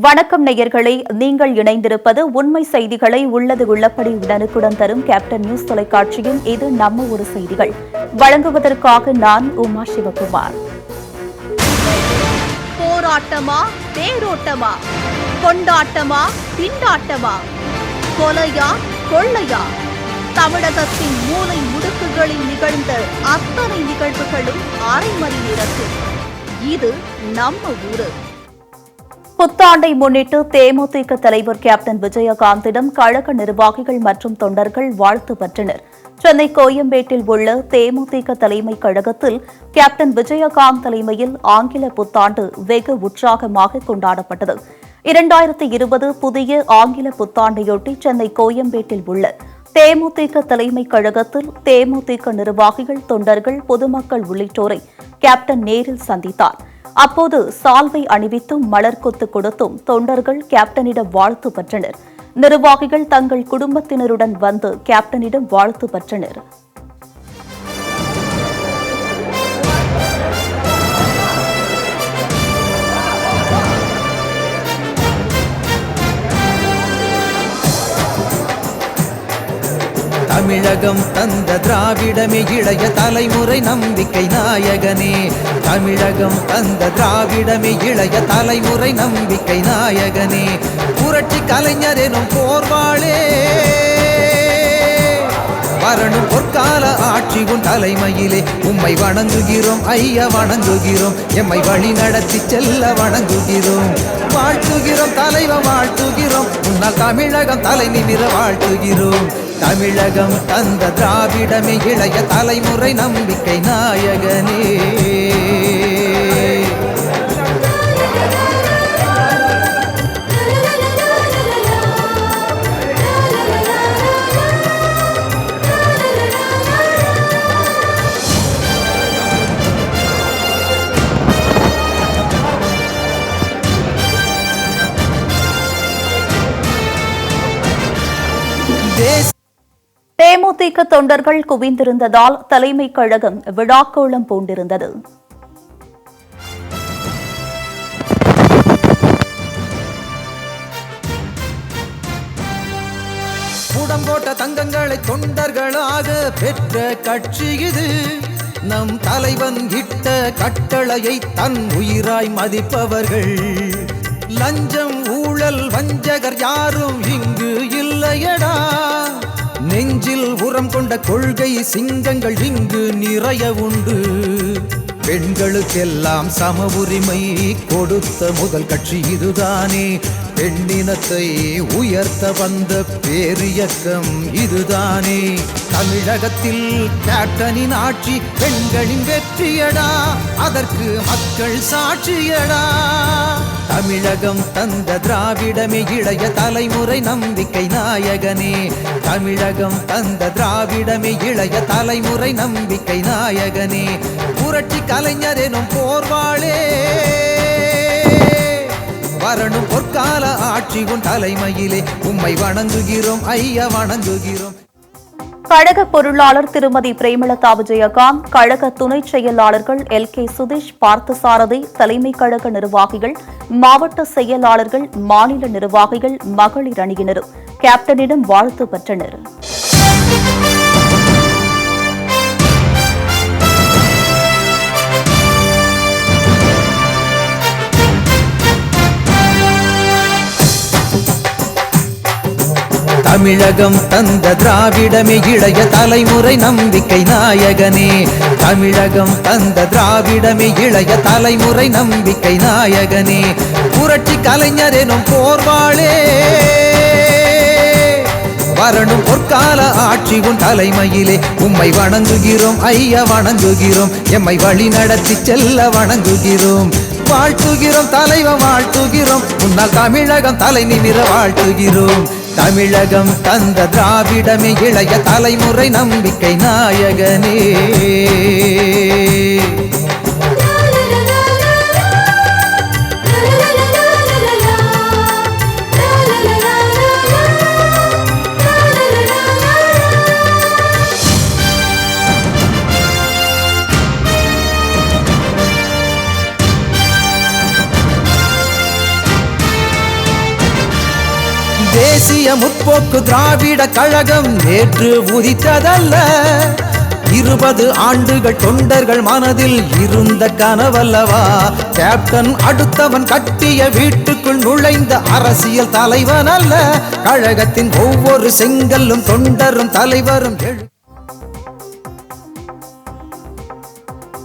வணக்கம் நேயர்களே, நீங்கள் இணைந்திருப்பது உண்மை செய்திகளை உள்ளது உள்ளபடி உடனுக்குடன் தரும் கேப்டன் நியூஸ் தொலைக்காட்சியின் இது நம்ம ஒரு செய்திகள். வழங்குவதற்காக நான் உமா சிவகுமார். போராட்டமா தேரோட்டமா, கொண்டாட்டமா திண்டாட்டமா, கொலையா கொள்ளையா, தமிழகத்தின் மூலை முடுக்குகளில் நிகழ்ந்த அத்தனை நிகழ்வுகளும் அரை மணி நேரத்தில். இது நம்ம ஊரு. புத்தாண்டை முன்னிட்டு தேமுதிக தலைவர் கேப்டன் விஜயகாந்திடம் கழக நிர்வாகிகள் மற்றும் தொண்டர்கள் வாழ்த்து பெற்றனர். சென்னை கோயம்பேட்டில் உள்ள தேமுதிக தலைமை கழகத்தில் கேப்டன் விஜயகாந்த் தலைமையில் ஆங்கில புத்தாண்டு வெகு உற்சாகமாக கொண்டாடப்பட்டது. 2020 புதிய ஆங்கில புத்தாண்டையொட்டி சென்னை கோயம்பேட்டில் உள்ள தேமுதிக தலைமை கழகத்தில் தேமுதிக நிர்வாகிகள், தொண்டர்கள், பொதுமக்கள் உள்ளிட்டோரை கேப்டன் நேரில் சந்தித்தார். அப்போது சால்வை அணிவித்தும் மலர் கொத்து கொடுத்தும் தொண்டர்கள் கேப்டனிடம் வாழ்த்து பெற்றனர். நிர்வாகிகள் தங்கள் குடும்பத்தினருடன் வந்து கேப்டனிடம் வாழ்த்து பெற்றனர். தமிழகம் தந்த திராவிடமே இளைய தலைமுறை நம்பிக்கை நாயகனே. தமிழகம் தந்த திராவிடமே இளைய தலைமுறை நம்பிக்கை நாயகனே. புரட்சி கலைஞர் எனும் போர்வாளே, வரணும் பொற்கால ஆட்சி உன் தலைமையிலே. உம்மை வணங்குகிறோம் ஐயா, வணங்குகிறோம். எம்மை வழி நடத்தி செல்ல வணங்குகிறோம். வாழ்த்துகிறோம் தலைவன், வாழ்த்துகிறோம். முன்னால் தமிழகம் தலை நிமிர வாழ்த்துகிறோம். தமிழகம் தந்த திராவிடமே இளைய தலைமுறை நம்பிக்கை நாயகனே. தேமுதிக தொண்டர்கள் குவிந்திருந்ததால் தலைமை கழகம் விழாக்கோலம் பூண்டிருந்தது. கூடம்போட்ட தங்கங்களை தொண்டர்களாக பெற்ற கட்சி இது. நம் தலைவன் இட்ட கட்டளையை தன் உயிராய் மதிப்பவர்கள். லஞ்சம் ஊழல் வஞ்சகர் யாரும் இங்கு இல்லையடா. நெஞ்சில் உரம் கொண்ட கொள்கை சிங்கங்கள் இங்கு நிறைய உண்டு. பெண்களுக்கெல்லாம் சம உரிமை கொடுத்த முதல் கட்சி இதுதானே. பெண்ணினத்தை உயர்த்த வந்த பேரியக்கம் இதுதானே. தமிழகத்தில் கேப்டனின் ஆட்சி பெண்களின் வெற்றியடா, அதற்கு மக்கள் சாட்சியடா. தமிழகம் தந்த திராவிடமே இளைய தலைமுறை நம்பிக்கை நாயகனே. தமிழகம் தந்த திராவிடமே இளைய தலைமுறை நம்பிக்கை நாயகனே. புரட்சி கலைஞர் எனும் போர்வாளே, வரணும் பொற்கால ஆட்சி உன் தலைமையிலே. உம்மை வணங்குகிறோம் ஐயா, வணங்குகிறோம். கழக பொருளாளர் திருமதி பிரேமலதா விஜயகாந்த், கழக துணை செயலாளர்கள் LK சுதீஷ், பார்த்தசாரதி, தலைமை கழக நிர்வாகிகள், மாவட்ட செயலாளர்கள், மாநில நிர்வாகிகள், மகளிர் அணியினரும் கேப்டனிடம் வாழ்த்து பெற்றனர். தமிழகம் தந்த திராவிடமே இளைய தலைமுறை நம்பிக்கை நாயகனே. தமிழகம் தந்த திராவிடமே இளைய தலைமுறை நம்பிக்கை நாயகனே. புரட்சி கலைஞர் எனும் போர்வாளே, வரணும் பொற்கால ஆட்சி உன் தலைமையிலே. உம்மை வணங்குகிறோம் ஐயா, வணங்குகிறோம். எம்மை வழி நடத்தி செல்ல வணங்குகிறோம். வாழ்த்துகிறோம் தலைவன், வாழ்த்துகிறோம். முன்னால் தமிழகம் தலை நிமிர வாழ்த்துகிறோம். தமிழகம் தந்த திராவிடமே இளைய தலைமுறை நம்பிக்கை நாயகனே. தேசிய முற்போக்கு திராவிட கழகம் நேற்று உதித்ததல்ல, 20 ஆண்டுகள் தொண்டர்கள் மனதில் இருந்த கனவல்லவா. கேப்டன் அடுத்தவன் கட்டிய வீட்டுக்குள் நுழைந்த அரசியல் தலைவன் அல்ல, கழகத்தின் ஒவ்வொரு செங்கல்லும் தொண்டரும் தலைவரும்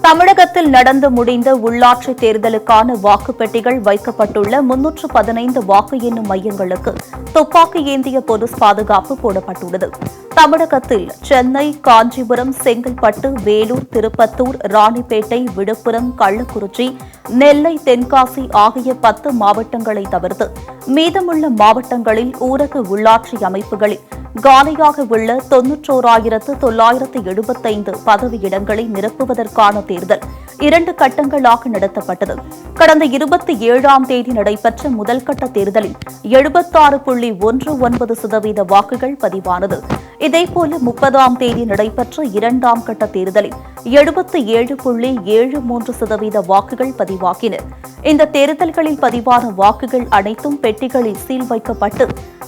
தமிழகத்தில் நடந்து முடிந்த உள்ளாட்சி தேர்தலுக்கான வாக்குப்பெட்டிகள் வைக்கப்பட்டுள்ள 315 வாக்கு எண்ணும் மையங்களுக்கு துப்பாக்கி ஏந்திய போலீஸ் பாதுகாப்பு போடப்பட்டுள்ளது. தமிழகத்தில் சென்னை, காஞ்சிபுரம், செங்கல்பட்டு, வேலூர், திருப்பத்தூர், ராணிப்பேட்டை, விழுப்புரம், கள்ளக்குறிச்சி, நெல்லை, தென்காசி ஆகிய 10 மாவட்டங்களை தவிர்த்து மீதமுள்ள மாவட்டங்களில் ஊரக உள்ளாட்சி அமைப்புகளில் காலியாக உள்ள 91,975 பதவியிடங்களை நிரப்புவதற்கான தேர்தல் 2 கட்டங்களாக நடத்தப்பட்டது. கடந்த 27ஆம் தேதி நடைபெற்ற முதல் கட்ட தேர்தலில் 76.19% வாக்குகள் பதிவானது. இதேபோல 30ஆம் தேதி நடைபெற்ற 2ஆம் கட்ட தேர்தலில் 77.73% வாக்குகள் பதிவாகின. இந்த தேர்தல்களில் பதிவான வாக்குகள் அனைத்தும் பெட்டிகளில் சீல் வைக்கப்பட்டு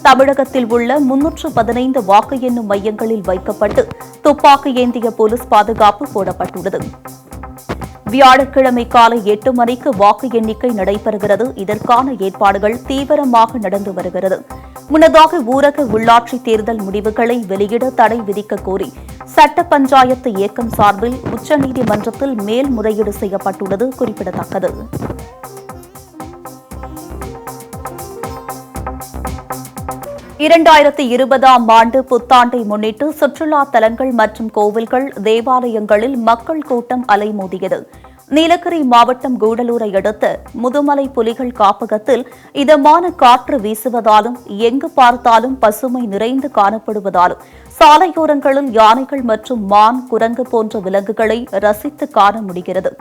தமிழகத்தில் உள்ள 315 வாக்கு எண்ணும் மையங்களில் வைக்கப்பட்டு துப்பாக்கி ஏந்திய போலீஸ் பாதுகாப்பு போடப்பட்டுள்ளது. வியாழக்கிழமை காலை 8 மணிக்கு வாக்கு எண்ணிக்கை நடைபெறுகிறது. இதற்கான ஏற்பாடுகள் தீவிரமாக நடந்து வருகிறது. முன்னதாக ஊரக உள்ளாட்சி தேர்தல் முடிவுகளை வெளியிட தடை விதிக்க கோரி சட்ட பஞ்சாயத்து இயக்கம் சார்பில் உச்சநீதிமன்றத்தில் மேல்முறையீடு செய்யப்பட்டுள்ளது குறிப்பிடத்தக்கது. 2020ஆம் ஆண்டு புத்தாண்டை முன்னிட்டு சுற்றுலா தலங்கள் மற்றும் கோவில்கள், தேவாலயங்களில் மக்கள் கூட்டம் அலைமோதியது. நீலகிரி மாவட்டம் கூடலூரை அடுத்த முதுமலை புலிகள் காப்பகத்தில் இதமான காற்று வீசுவதாலும் எங்கு பார்த்தாலும் பசுமை நிறைந்து காணப்படுவதாலும் சாலையோரங்களில் யானைகள் மற்றும் மான், குரங்கு போன்ற விலங்குகளை ரசித்து காண முடிகிறது.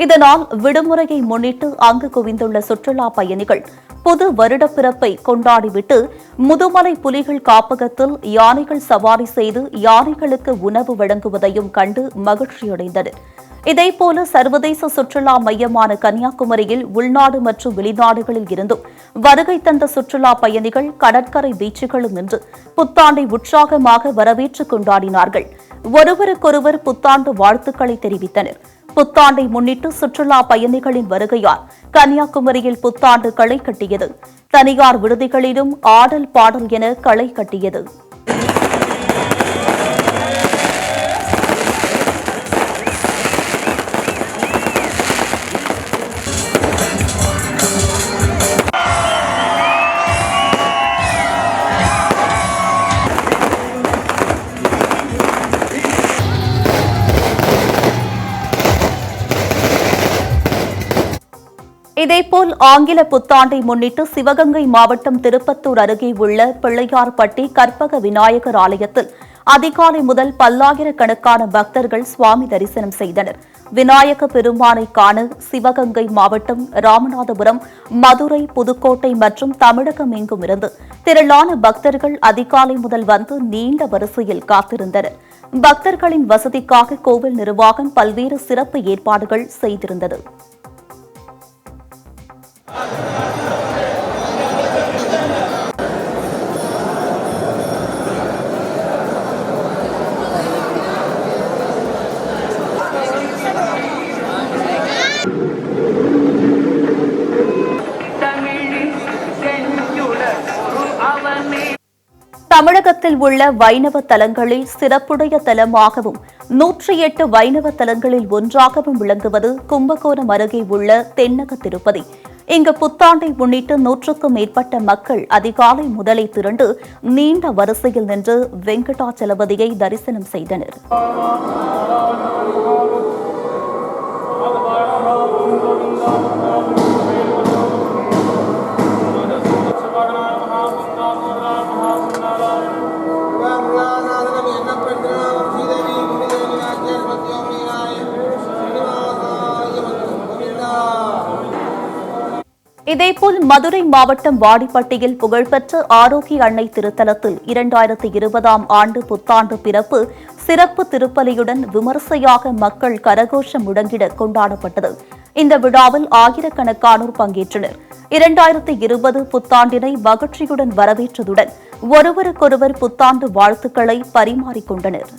இதனால் விடுமுறையை முன்னிட்டு அங்கு குவிந்துள்ள சுற்றுலா பயணிகள் புது வருடப்பிறப்பை கொண்டாடிவிட்டு முதுமலை புலிகள் காப்பகத்தில் யானைகள் சவாரி செய்து யானைகளுக்கு உணவு வழங்குவதையும் கண்டு மகிழ்ச்சியடைந்தனர். இதேபோல சர்வதேச சுற்றுலா மையமான கன்னியாகுமரியில் உள்நாடு மற்றும் வெளிநாடுகளில் இருந்தும் வருகை தந்த சுற்றுலா பயணிகள் கடற்கரை பீச்சுகளில் நின்று புத்தாண்டை உற்சாகமாக வரவேற்று கொண்டாடினார்கள். ஒருவருக்கொருவர் புத்தாண்டு வாழ்த்துக்களை தெரிவித்தனர். புத்தாண்டை முன்னிட்டு சுற்றுலா பயணிகளின் வருகையால் கன்னியாகுமரியில் புத்தாண்டு களை கட்டியது. தனியார் விடுதிகளிலும் ஆடல் பாடல் என களை கட்டியது. இதேபோல் ஆங்கில புத்தாண்டை முன்னிட்டு சிவகங்கை மாவட்டம் திருப்பத்தூர் அருகே உள்ள பிள்ளையார்பட்டி கற்பக விநாயகர் ஆலயத்தில் அதிகாலை முதல் பல்லாயிரக்கணக்கான பக்தர்கள் சுவாமி தரிசனம் செய்தனர். விநாயக பெருமானை காண சிவகங்கை மாவட்டம், ராமநாதபுரம், மதுரை, புதுக்கோட்டை மற்றும் தமிழகம் எங்கும் இருந்து திரளான பக்தர்கள் அதிகாலை முதல் வந்து நீண்ட வரிசையில் காத்திருந்தனர். பக்தர்களின் வசதிக்காக கோவில் நிர்வாகம் பல்வேறு சிறப்பு ஏற்பாடுகள் செய்திருந்தது. தமிழகத்தில் உள்ள வைணவ தலங்களில் சிறப்புடைய தலமாகவும் 108 வைணவ தலங்களில் ஒன்றாகவும் விளங்குவது கும்பகோணம் அருகே உள்ள தென்னக திருப்பதி. இங்கு புத்தாண்டை முன்னிட்டு 100க்கும் மேற்பட்ட மக்கள் அதிகாலை முதலை திரண்டு நீண்ட வரிசையில் நின்று வெங்கடாச்சலபதியை தரிசனம் செய்தனர். இதேபோல் மதுரை மாவட்டம் வாடிப்பட்டியில் புகழ்பெற்ற ஆரோக்கிய அன்னை திருத்தலத்தில் 2020ஆம் ஆண்டு புத்தாண்டு பிறப்பு சிறப்பு திருப்பலியுடன் விமர்சையாக மக்கள் கரகோஷம் முழங்கிட கொண்டாடப்பட்டது. இந்த விழாவில் ஆயிரக்கணக்கானோர் பங்கேற்றனர். 2020 புத்தாண்டினை மகிழ்ச்சியுடன் வரவேற்றதுடன் ஒருவருக்கொருவர் புத்தாண்டு வாழ்த்துக்களை பரிமாறிக்கொண்டனர்.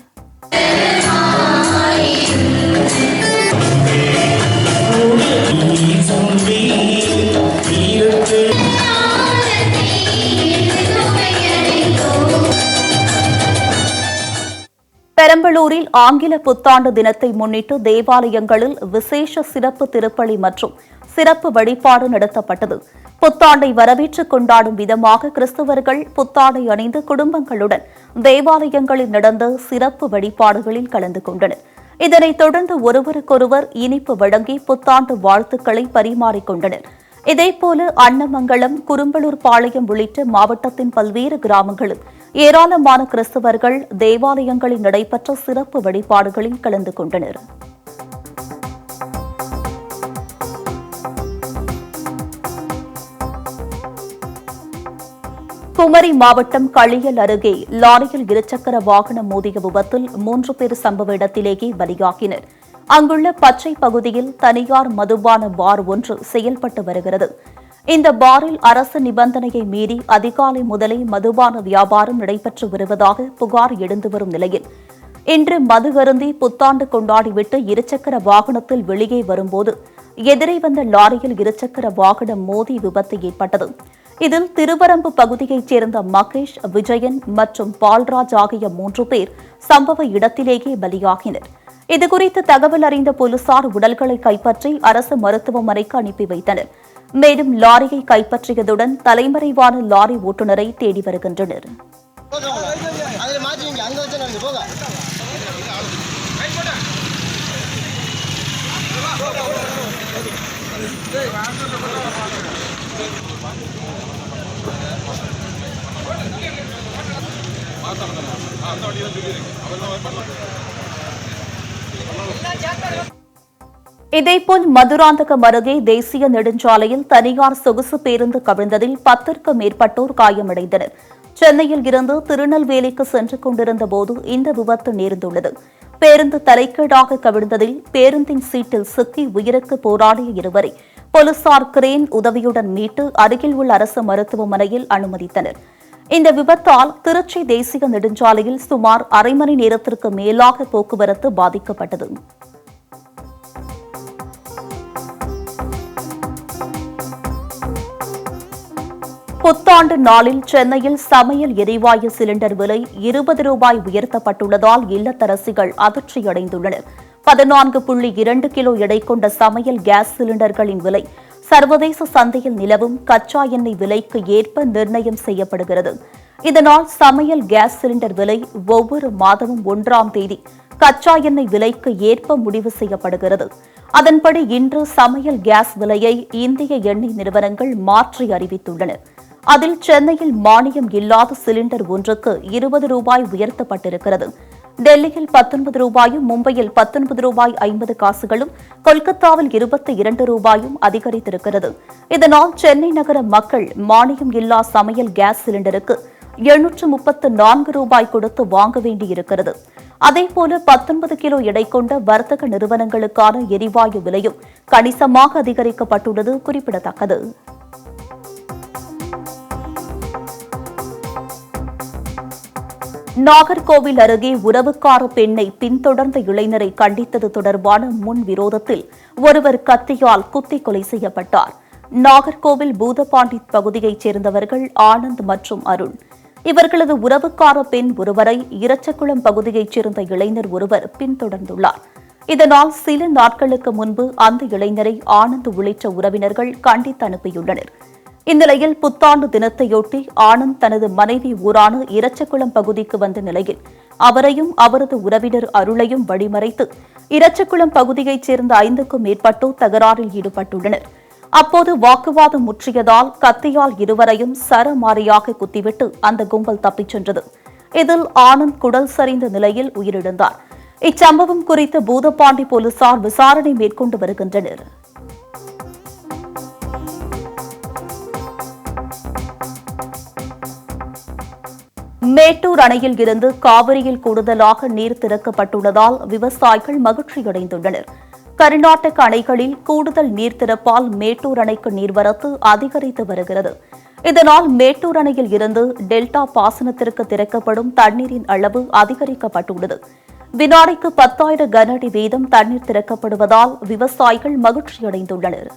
பெரம்பலூரில் ஆங்கில புத்தாண்டு தினத்தை முன்னிட்டு தேவாலயங்களில் விசேஷ சிறப்பு திருப்பலி மற்றும் சிறப்பு வழிபாடு நடத்தப்பட்டது. புத்தாண்டை வரவேற்று கொண்டாடும் விதமாக கிறிஸ்தவர்கள் புத்தாடை அணிந்து குடும்பங்களுடன் தேவாலயங்களில் நடந்த சிறப்பு வழிபாடுகளில் கலந்து கொண்டனர். இதனைத் தொடர்ந்து ஒருவருக்கொருவர் இனிப்பு வழங்கி புத்தாண்டு வாழ்த்துக்களை பரிமாறிக்கொண்டனர். இதேபோல அன்னமங்கலம், குரும்பலூர் பாளையம் உள்ளிட்ட மாவட்டத்தின் பல்வேறு கிராமங்களில் ஏராளமான கிறிஸ்தவர்கள் தேவாலயங்களில் நடைபெற்ற சிறப்பு வழிபாடுகளில் கலந்து கொண்டனர். குமரி மாவட்டம் களியல் அருகே லாரியில் இருசக்கர வாகனம் மோதிய விபத்தில் 3 பேர் சம்பவ இடத்திலேயே பலியாகினர். அங்குள்ள பச்சை பகுதியில் தனியார் மதுபான பார் ஒன்று செயல்பட்டு வருகிறது. இந்த பாரில் அரசு நிபந்தனையை மீறி அதிகாலை முதலே மதுபான வியாபாரம் நடைபெற்று வருவதாக புகார் எழுந்து வரும் நிலையில் இன்று மது அருந்தி புத்தாண்டு கொண்டாடிவிட்டு இருசக்கர வாகனத்தில் வெளியே வரும்போது எதிரே வந்த லாரியில் இருசக்கர வாகனம் மோதி விபத்து ஏற்பட்டது. இதில் திருவரம்பு பகுதியைச் சேர்ந்த மகேஷ், விஜயன் மற்றும் பால்ராஜ் ஆகிய 3 பேர் சம்பவ இடத்திலேயே பலியாகினர். இதுகுறித்து தகவல் அறிந்த போலீசார் உடல்களை கைப்பற்றி அரசு மருத்துவமனைக்கு அனுப்பி வைத்தனர். மேலும் லாரியை கைப்பற்றியதுடன் தலைமறைவான லாரி ஓட்டுநரை தேடி வருகின்றனர். இதேபோல் மதுராந்தகம் அருகே தேசிய நெடுஞ்சாலையில் தனியார் சொகுசு பேருந்து கவிழ்ந்ததில் 10க்கும் மேற்பட்டோர் காயமடைந்தனர். சென்னையில் இருந்து திருநெல்வேலிக்கு சென்று கொண்டிருந்த போது இந்த விபத்து நேர்ந்துள்ளது. பேருந்து தலைகீழாக கவிழ்ந்ததில் பேருந்தின் சீட்டில் சிக்கி உயிருக்கு போராடிய இருவரை போலீசார் கிரேன் உதவியுடன் மீட்டு அருகில் உள்ள அரசு மருத்துவமனையில் அனுமதித்தனர். இந்த விபத்தால் திருச்சி தேசிய நெடுஞ்சாலையில் சுமார் அரை மணி நேரத்திற்கு மேலாக போக்குவரத்து பாதிக்கப்பட்டது. புத்தாண்டு நாளில் சென்னையில் சமையல் எரிவாயு சிலிண்டர் விலை 20 ரூபாய் உயர்த்தப்பட்டுள்ளதால் இல்லத்தரசிகள் அதிர்ச்சியடைந்துள்ளனர். 14.2 கிலோ எடை கொண்ட சமையல் கேஸ் சிலிண்டர்களின் விலை சர்வதேச சந்தையில் நிலவும் கச்சா எண்ணெய் விலைக்கு ஏற்ப நிர்ணயம் செய்யப்படுகிறது. இதனால் சமையல் கேஸ் சிலிண்டர் விலை ஒவ்வொரு மாதமும் 1ஆம் தேதி கச்சா எண்ணெய் விலைக்கு ஏற்ப முடிவு செய்யப்படுகிறது. அதன்படி இன்று சமையல் கேஸ் விலையை இந்திய எண்ணெய் நிறுவனங்கள் மாற்றி அறிவித்துள்ளன. அதில் சென்னையில் மானியம் இல்லாத சிலிண்டர் ஒன்றுக்கு 20 ரூபாய் உயர்த்தப்பட்டிருக்கிறது. டெல்லியில் 19 ரூபாயும், மும்பையில் 19 ரூபாய் 50 காசுகளும், கொல்கத்தாவில் 22 ரூபாயும் அதிகரித்திருக்கிறது. இதனால் சென்னை நகர மக்கள் மானியம் இல்லா சமையல் கேஸ் சிலிண்டருக்கு 734 ரூபாய் கொடுத்து வாங்க வேண்டியிருக்கிறது. அதேபோல 19 கிலோ எடை கொண்ட வர்த்தக நிறுவனங்களுக்கான எரிவாயு விலையும் கணிசமாக அதிகரிக்கப்பட்டுள்ளது குறிப்பிடத்தக்கது. நாகர்கோவில் அருகே உறவுக்கார பெண்ணை பின்தொடர்ந்த இளைஞரை கண்டித்தது தொடர்பான முன் விரோதத்தில் ஒருவர் கத்தியால் குத்தி கொலை செய்யப்பட்டார். நாகர்கோவில் பூதப்பாண்டி பகுதியைச் சேர்ந்தவர்கள் ஆனந்த் மற்றும் அருண். இவர்களது உறவுக்கார பெண் ஒருவரை இரச்சகுளம் பகுதியைச் சேர்ந்த இளைஞர் ஒருவர் பின்தொடர்ந்துள்ளார். இதனால் சில நாட்களுக்கு முன்பு அந்த இளைஞரை ஆனந்த் உள்ளிட்ட உறவினர்கள் கண்டித்து அனுப்பியுள்ளனர். இந்நிலையில் புத்தாண்டு தினத்தையொட்டி ஆனந்த் தனது மனைவி ஊரான இரச்சகுளம் பகுதிக்கு வந்த நிலையில் அவரையும் அவரது உறவினர் அருளையும் வழிமறைத்து இரச்சகுளம் பகுதியைச் சேர்ந்த 5க்கும் மேற்பட்டோர் தகராறில் ஈடுபட்டுள்ளனர். அப்போது வாக்குவாதம் முற்றியதால் கத்தியால் இருவரையும் சரமாரியாக குத்திவிட்டு அந்த கும்பல் தப்பிச் சென்றது. இதில் ஆனந்த் குடல் சரிந்த நிலையில் உயிரிழந்தார். இச்சம்பவம் குறித்து பூதப்பாண்டி போலீசார் விசாரணை மேற்கொண்டு வருகின்றனர். மேட்டூர் அணையில் இருந்து காவிரியில் கூடுதலாக நீர் திறக்கப்பட்டுள்ளதால் விவசாயிகள் மகிழ்ச்சியடைந்துள்ளனர். கர்நாடக அணைகளில் கூடுதல் நீர் திறப்பால் மேட்டூர் அணைக்கு நீர்வரத்து அதிகரித்து வருகிறது. இதனால் மேட்டூர் அணையில் இருந்து டெல்டா பாசனத்திற்கு திறக்கப்படும் தண்ணீரின் அளவு அதிகரிக்கப்பட்டுள்ளது. வினாடிக்கு 10,000 கனஅடி வீதம் தண்ணீர் திறக்கப்படுவதால் விவசாயிகள் மகிழ்ச்சியடைந்துள்ளனர்.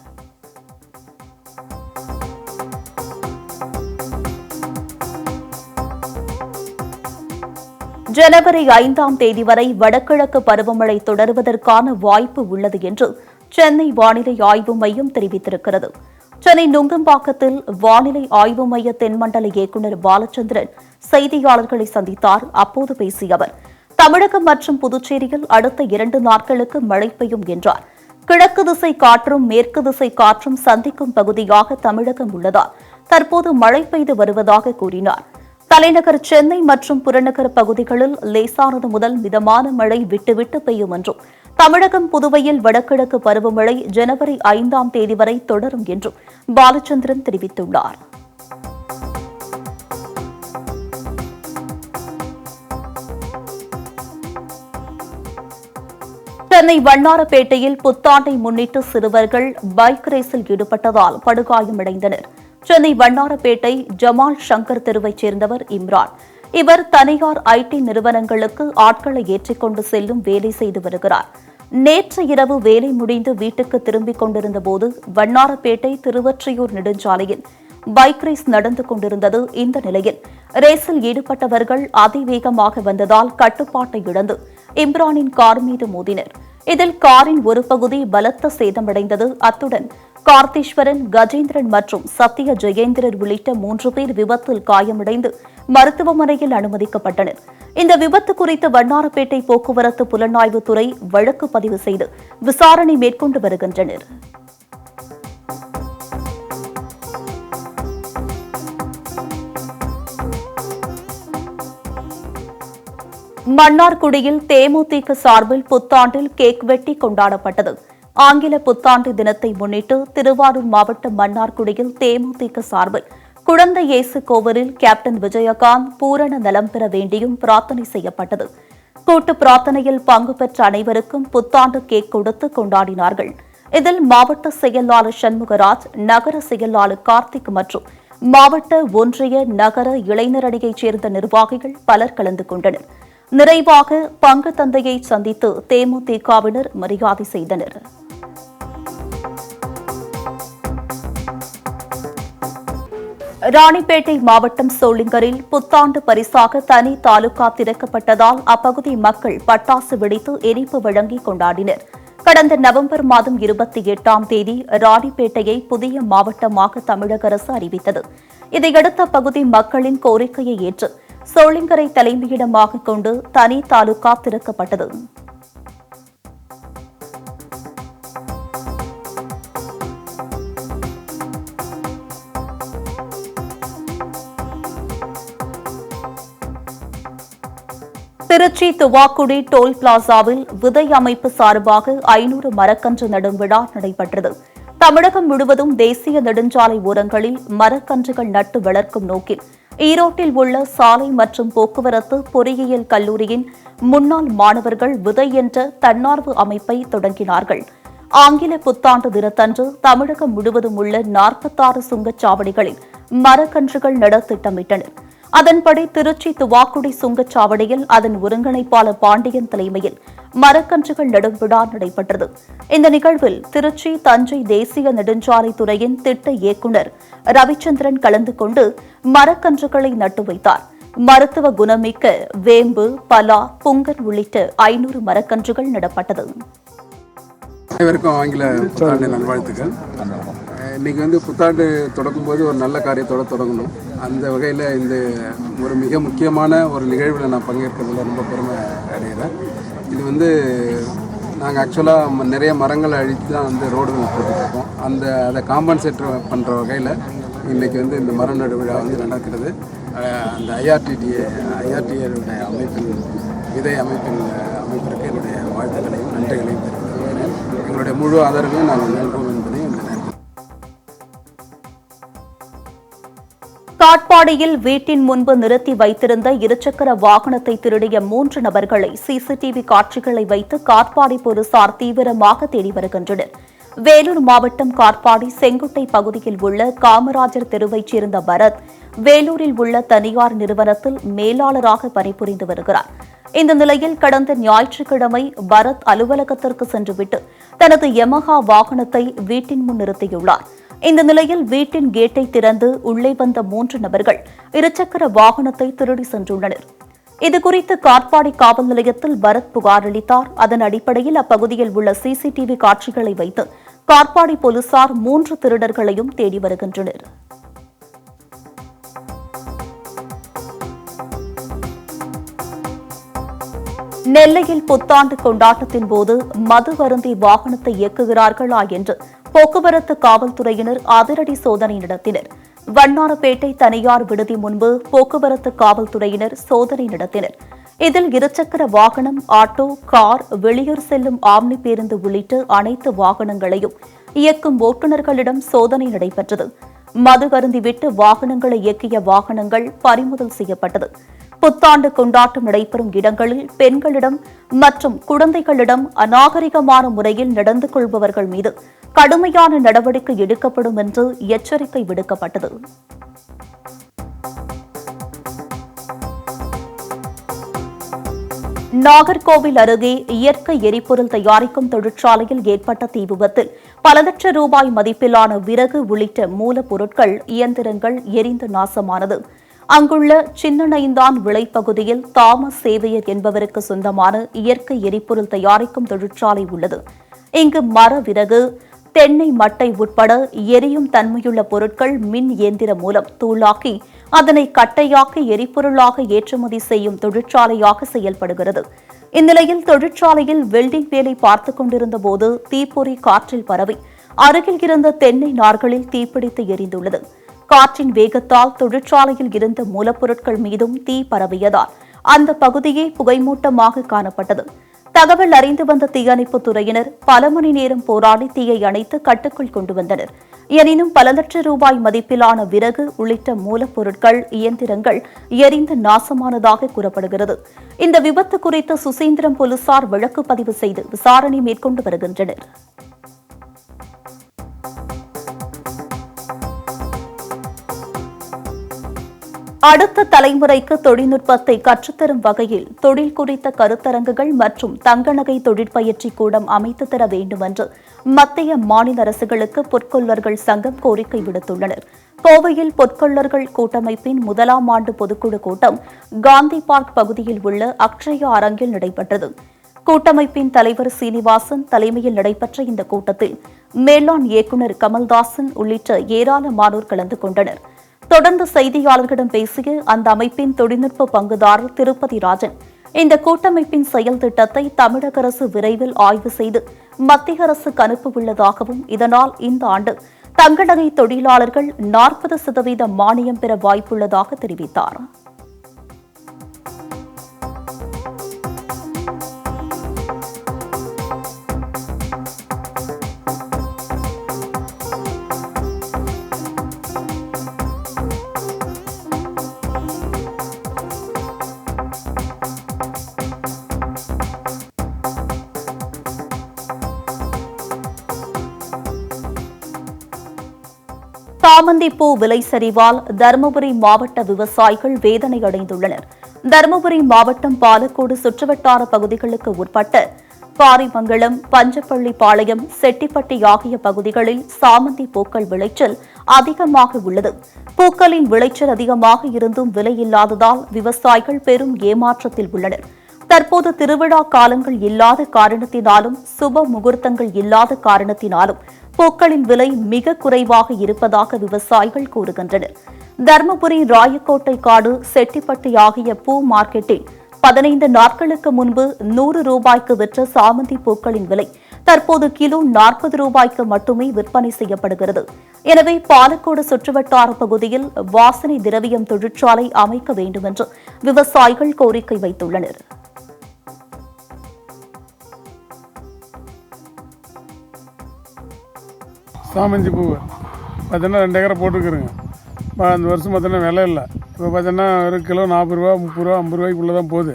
ஜனவரி 5ஆம் தேதி வரை வடகிழக்கு பருவமழை தொடருவதற்கான வாய்ப்பு உள்ளது என்று சென்னை வானிலை ஆய்வு மையம் தெரிவித்திருக்கிறது. சென்னை நுங்கம்பாக்கத்தில் வானிலை ஆய்வு மைய தென்மண்டல இயக்குநர் பாலச்சந்திரன் செய்தியாளர்களை சந்தித்தார். அப்போது பேசிய அவர், தமிழகம் மற்றும் புதுச்சேரியில் அடுத்த 2 நாட்களுக்கு மழை பெய்யும் என்றார். கிழக்கு திசை காற்றும் மேற்கு திசை காற்றும் சந்திக்கும் பகுதியாக தமிழகம் உள்ளதால் தற்போது மழை பெய்து வருவதாக கூறினார். தலைநகர் சென்னை மற்றும் புறநகர் பகுதிகளில் லேசானது முதல் மிதமான மழை விட்டுவிட்டு பெய்யும் என்றும், தமிழகம் புதுவையில் வடகிழக்கு பருவமழை ஜனவரி 5ஆம் தேதி வரை தொடரும் என்றும் பாலச்சந்திரன் தெரிவித்துள்ளார். சென்னை வண்ணாரப்பேட்டையில் புத்தாண்டை முன்னிட்டு சிறுவர்கள் பைக் ரேஸில் ஈடுபட்டதால் படுகாயமடைந்தனர். சென்னை வண்ணாரப்பேட்டை ஜமால் சங்கர் தெருவைச் சேர்ந்தவர் இம்ரான். இவர் தனியார் ஐடி நிறுவனங்களுக்கு ஆட்களை ஏற்றிக்கொண்டு செல்லும் வேலை செய்து வருகிறார். நேற்று இரவு வேலை முடிந்து வீட்டுக்கு திரும்பிக் கொண்டிருந்தபோது வண்ணாரப்பேட்டை திருவொற்றியூர் நெடுஞ்சாலையில் பைக் ரேஸ் நடந்து கொண்டிருந்தது. இந்த நிலையில் ரேஸில் ஈடுபட்டவர்கள் அதிவேகமாக வந்ததால் கட்டுப்பாட்டை இழந்து இம்ரானின் கார் மீது மோதினர். இதில் காரின் ஒரு பகுதி பலத்த சேதமடைந்தது. அத்துடன் கார்த்தீஸ்வரன், கஜேந்திரன் மற்றும் சத்ய ஜெயேந்திரன் உள்ளிட்ட 3 பேர் விபத்தில் காயமடைந்து மருத்துவமனையில் அனுமதிக்கப்பட்டனர். இந்த விபத்து குறித்து வண்ணாரப்பேட்டை போக்குவரத்து புலனாய்வுத்துறை வழக்கு பதிவு செய்து விசாரணை மேற்கொண்டு வருகின்றனர். மன்னார்குடியில் தேமுதிக சார்பில் புத்தாண்டில் கேக் வெட்டி கொண்டாடப்பட்டது. ஆங்கில புத்தாண்டு தினத்தை முன்னிட்டு திருவாரூர் மாவட்டம் மன்னார்குடியில் தேமுதிக சார்பில் குழந்தை இயேசு கோவிலில் கேப்டன் விஜயகாந்த் பூரண நலம் பெற வேண்டியும் பிரார்த்தனை செய்யப்பட்டது. கூட்டு பிரார்த்தனையில் பங்கு பெற்ற அனைவருக்கும் புத்தாண்டு கேக் கொடுத்து கொண்டாடினார்கள். இதில் மாவட்ட செயலாளர் சண்முகராஜ், நகர செயலாளர் கார்த்திக் மற்றும் மாவட்ட, ஒன்றிய, நகர இளைஞரணியைச் சேர்ந்த நிர்வாகிகள் பலர் கலந்து கொண்டனர். நிறைவாக பங்கு தந்தையை சந்தித்து தேமுதிகவினர் மரியாதை செய்தனர். ராணிப்பேட்டை மாவட்டம் சோளிங்கரில் புத்தாண்டு பரிசாக தனி தாலுகா திறக்கப்பட்டதால் அப்பகுதி மக்கள் பட்டாசு வெடித்து இனிப்பு வழங்கி கொண்டாடினர். கடந்த நவம்பர் மாதம் 28ஆம் தேதி ராணிப்பேட்டையை புதிய மாவட்டமாக தமிழக அரசு அறிவித்தது. இதையடுத்து அப்பகுதி மக்களின் கோரிக்கையை ஏற்று சோளிங்கரை தலைமையிடமாக கொண்டு தனி தாலுகா திறக்கப்பட்டது. திருச்சி துவாக்குடி டோல் பிளாசாவில் விதை அமைப்பு சார்பாக 500 மரக்கன்று நடும் விழா நடைபெற்றது. தமிழகம் முழுவதும் தேசிய நெடுஞ்சாலை ஓரங்களில் மரக்கன்றுகள் நட்டு வளர்க்கும் நோக்கில் ஈரோட்டில் உள்ள சாலை மற்றும் போக்குவரத்து பொறியியல் கல்லூரியின் முன்னாள் மாணவர்கள் விதை என்ற தன்னார்வ அமைப்பை தொடங்கினார்கள். ஆங்கில புத்தாண்டு தினத்தன்று தமிழகம் முழுவதும் உள்ள 46 சுங்கச்சாவடிகளில் மரக்கன்றுகள் நட திட்டமிட்டனர். அதன்படி திருச்சி துவாக்குடி சுங்கச்சாவடியில் அதன் ஒருங்கிணைப்பாளர் பாண்டியன் தலைமையில் மரக்கன்றுகள் நடும் விழா நடைபெற்றது. இந்த நிகழ்வில் திருச்சி தஞ்சை தேசிய நெடுஞ்சாலை துறையின் திட்ட இயக்குநர் ரவிச்சந்திரன் கலந்து கொண்டு மரக்கன்றுகளை நட்டு வைத்தார். மருத்துவ குணமிக்க வேம்பு, பலா, புங்கன் உள்ளிட்ட 500 மரக்கன்றுகள் நடப்பட்டது. அனைவருக்கும் ஆங்கில புத்தாண்டு நல்வாழ்த்துக்கள். இன்றைக்கி புத்தாண்டு தொடங்கும்போது ஒரு நல்ல காரியத்தோடு தொடங்கணும். அந்த வகையில் இந்த ஒரு மிக முக்கியமான ஒரு நிகழ்வில் நான் பங்கேற்கிறதுல ரொம்ப பெருமை அடைகிறேன். இது நாங்கள் ஆக்சுவலாக நிறைய மரங்களை அழித்து தான் ரோடுகள் போட்டுருக்கோம். அதை காம்பன்சேட் பண்ணுற வகையில் இன்றைக்கி இந்த மரம் நடு விழா நடக்கிறது. அந்த ஐஆர்டிஏடைய அமைப்பின் விதை அமைப்பிற்கு என்னுடைய வாழ்த்துக்களையும் நன்றிகளையும் தெரிவித்துள்ளேன். எங்களுடைய முழு ஆதரவையும் நாங்கள் நல்குவோம் என்பதையும் இந்த நேரத்தில் காட்பாடியில் வீட்டின் முன்பு நிறுத்தி வைத்திருந்த இருசக்கர வாகனத்தை திருடிய 3 நபர்களை சிசிடிவி காட்சிகளை வைத்து காட்பாடி போலீசார் தீவிரமாக தேடி வருகின்றனர். வேலூர் மாவட்டம் காட்பாடி செங்குட்டை பகுதியில் உள்ள காமராஜர் தெருவைச் சேர்ந்த பரத் வேலூரில் உள்ள தனியார் நிறுவனத்தில் மேலாளராக பணிபுரிந்து வருகிறார். இந்த நிலையில் கடந்த ஞாயிற்றுக்கிழமை பரத் அலுவலகத்திற்கு சென்றுவிட்டு தனது யமஹா வாகனத்தை வீட்டின் முன் நிறுத்தியுள்ளார். இந்த நிலையில் வீட்டின் கேட்டை திறந்து உள்ளே வந்த 3 நபர்கள் இருசக்கர வாகனத்தை திருடி சென்றுள்ளனர். இதுகுறித்து காட்பாடி காவல் நிலையத்தில் பரத் புகார் அளித்தார். அதன் அடிப்படையில் அப்பகுதியில் உள்ள சிசிடிவி காட்சிகளை வைத்து காட்பாடி போலீசார் 3 திருடர்களையும் தேடி வருகின்றனர். நெல்லையில் புத்தாண்டு கொண்டாட்டத்தின் போது மது அருந்தி வாகனத்தை இயக்குகிறார்களா என்று போக்குவரத்து காவல்துறையினர் அதிரடி சோதனை நடத்தினர். வண்ணாரப்பேட்டை தனியார் விடுதி முன்பு போக்குவரத்து காவல்துறையினர் சோதனை நடத்தினர். இதில் இருசக்கர வாகனம், ஆட்டோ, கார், வெளியூர் செல்லும் ஆம்னி பேருந்து உள்ளிட்ட அனைத்து வாகனங்களையும் இயக்கும் ஓட்டுநர்களிடம் சோதனை நடைபெற்றது. மது அருந்திவிட்டு வாகனங்களை இயக்கிய வாகனங்கள் பறிமுதல் செய்யப்பட்டது. புத்தாண்டு கொண்டாட்டம் நடைபெறும் இடங்களில் பெண்களிடம் மற்றும் குழந்தைகளிடம் அநாகரிகமான முறையில் நடந்து கொள்பவர்கள் மீது கடுமையான நடவடிக்கை எடுக்கப்படும் என்று எச்சரிக்கை விடுக்கப்பட்டது. நாகர்கோவில் அருகே இயற்கை எரிபொருள் தயாரிக்கும் தொழிற்சாலையில் ஏற்பட்ட தீ விபத்தில் பல லட்சம் ரூபாய் மதிப்பிலான விறகு உள்ளிட்ட மூலப்பொருட்கள், இயந்திரங்கள் எரிந்து நாசமானது. அங்குள்ள சின்னநைந்தான் விளைப்பகுதியில் தாமஸ் சேவையர் என்பவருக்கு சொந்தமான இயற்கை எரிபொருள் தயாரிக்கும் தொழிற்சாலை உள்ளது. இங்கு மர விறகு, தென்னை மட்டை உட்பட எரியும் தன்மையுள்ள பொருட்கள் மின் இயந்திரம் மூலம் தூளாக்கி அதனை கட்டையாக்கி எரிபொருளாக ஏற்றுமதி செய்யும் தொழிற்சாலையாக செயல்படுகிறது. இந்நிலையில் தொழிற்சாலையில் வெல்டிங் வேலை பார்த்துக் கொண்டிருந்த போது தீப்பொறி காற்றில் பரவி அருகில் இருந்த தென்னை நார்களில் தீப்பிடித்து எரிந்துள்ளது. காற்றின் வேகத்தால் தொழிற்சாலையில் இருந்த மூலப்பொருட்கள் மீதும் தீ பரவியதால் அந்த பகுதியே புகைமூட்டமாக காணப்பட்டது. தகவல் அறிந்து வந்த தீயணைப்புத் துறையினர் பல மணி நேரம் போராடி தீயை அணைத்து கட்டுக்குள் கொண்டு வந்தனர். எனினும் பல லட்சம் ரூபாய் மதிப்பிலான விறகு உள்ளிட்ட மூலப்பொருட்கள், இயந்திரங்கள் எரிந்து நாசமானதாக கூறப்படுகிறது. இந்த விபத்து குறித்து சுசீந்திரம் போலீசார் வழக்கு பதிவு செய்து விசாரணை மேற்கொண்டு வருகின்றனர். அடுத்த தலைமுறைக்கு தொழில்நுட்பத்தை கற்றுத்தரும் வகையில் தொழில் குறித்த கருத்தரங்குகள் மற்றும் தங்க நகை தொழிற்பயிற்சி கூடம் அமைத்து தர வேண்டும் என்று மத்திய, மாநில அரசுகளுக்கு பொற்கொள்ளர்கள் சங்கம் கோரிக்கை விடுத்துள்ளனர். கோவையில் பொற்கொள்ளர்கள் கூட்டமைப்பின் 1ஆம் ஆண்டு பொதுக்குழு கூட்டம் காந்தி பார்க் பகுதியில் உள்ள அக்ஷயா அரங்கில் நடைபெற்றது. கூட்டமைப்பின் தலைவர் சீனிவாசன் தலைமையில் நடைபெற்ற இந்த கூட்டத்தில் மேலாண் இயக்குநர் கமல்தாசன் உள்ளிட்ட ஏராளமானோர் கலந்து கொண்டனர். தொடர்ந்து செய்தியாளர்களிடம் பேசிய அந்த அமைப்பின் தொழில்நுட்ப பங்குதாரர் திருப்பதி ராஜன், இந்த கூட்டமைப்பின் செயல் திட்டத்தை தமிழக அரசு விரைவில் ஆய்வு செய்து மத்திய அரசுக்கு அனுப்ப உள்ளதாகவும், இதனால் இந்த ஆண்டு தங்க நகை தொழிலாளர்கள் 40% மானியம் பெற வாய்ப்புள்ளதாக தெரிவித்தார். சாமந்தி பூ விலை சரிவால் தருமபுரி மாவட்ட விவசாயிகள் வேதனை அடைந்துள்ளனர். தருமபுரி மாவட்டம் பாலக்கோடு சுற்றுவட்டார பகுதிகளுக்கு உட்பட்ட பாரிமங்கலம், பஞ்சப்பள்ளி பாளையம், செட்டிப்பட்டி ஆகிய பகுதிகளில் சாமந்தி பூக்கள் விளைச்சல் அதிகமாக உள்ளது. பூக்களின் விளைச்சல் அதிகமாக இருந்தும் விலை இல்லாததால் விவசாயிகள் பெரும் ஏமாற்றத்தில் உள்ளனர். தற்போது திருவிழா காலங்கள் இல்லாத காரணத்தினாலும் சுப முகூர்த்தங்கள் இல்லாத காரணத்தினாலும் பூக்களின் விலை மிக குறைவாக இருப்பதாக விவசாயிகள் கூறுகின்றனர். தருமபுரி, ராயக்கோட்டை காடு, செட்டிப்பட்டி ஆகிய பூ மார்க்கெட்டில் 15 நாட்களுக்கு முன்பு 100 ரூபாய்க்கு விற்ற சாமந்தி பூக்களின் விலை தற்போது கிலோ 40 ரூபாய்க்கு மட்டுமே விற்பனை செய்யப்படுகிறது. எனவே பாலக்கோடு சுற்றுவட்டார பகுதியில் வாசனை திரவியம் தொழிற்சாலை அமைக்க வேண்டும் என்று விவசாயிகள் கோரிக்கை வைத்துள்ளனர். சாமந்தி பூ பார்த்தீங்கன்னா 2 ஏக்கரை போட்டுருக்குறேங்க. அந்த வருஷம் பார்த்தோன்னா விலை இல்லை. இப்போ பார்த்தோன்னா ஒரு கிலோ 40 ரூபா 30 ரூபா 50 ரூபாய்க்குள்ளே தான் போகுது.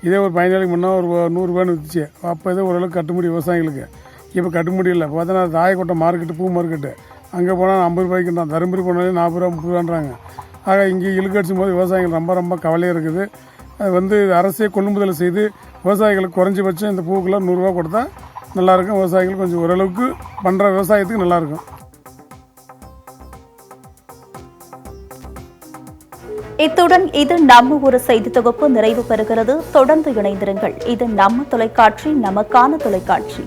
இதே ஒரு 15 நாளைக்கு முன்னே ஒரு 100 ரூபான்னு விற்றுச்சு. அப்போ இதே ஓரளவுக்கு கட்டுப்படி விவசாயிகளுக்கு. இப்போ கட்டுப்படி இல்லை. இப்போ பார்த்தோன்னா தாயக்கோட்டை மார்க்கெட்டு, பூ மார்க்கெட்டு, அங்கே போனால் 50 ரூபாய்க்குன்றான். தருமபுரி போனாலே 40 ரூபா 30 ரூபான்றாங்க. ஆக இங்கே இழுக்கடிச்சும் போது விவசாயிகள் ரொம்ப கவலையாக இருக்குது. அது அரசே கொள்முதல் செய்து விவசாயிகளுக்கு குறைஞ்சபட்சம் இந்த பூக்கெல்லாம் 100 ரூபா கொடுத்தா நல்லாயிருக்கும். விவசாயிகள் கொஞ்சம் ஓரளவுக்கு பண்ணுற விவசாயத்துக்கு நல்லாயிருக்கும். இத்துடன் இது நம்ம ஒரு செய்தி தொகுப்பு நிறைவு பெறுகிறது. தொடர்ந்து இணைந்திருங்கள். இது நம்ம தொலைக்காட்சி, நமக்கான தொலைக்காட்சி.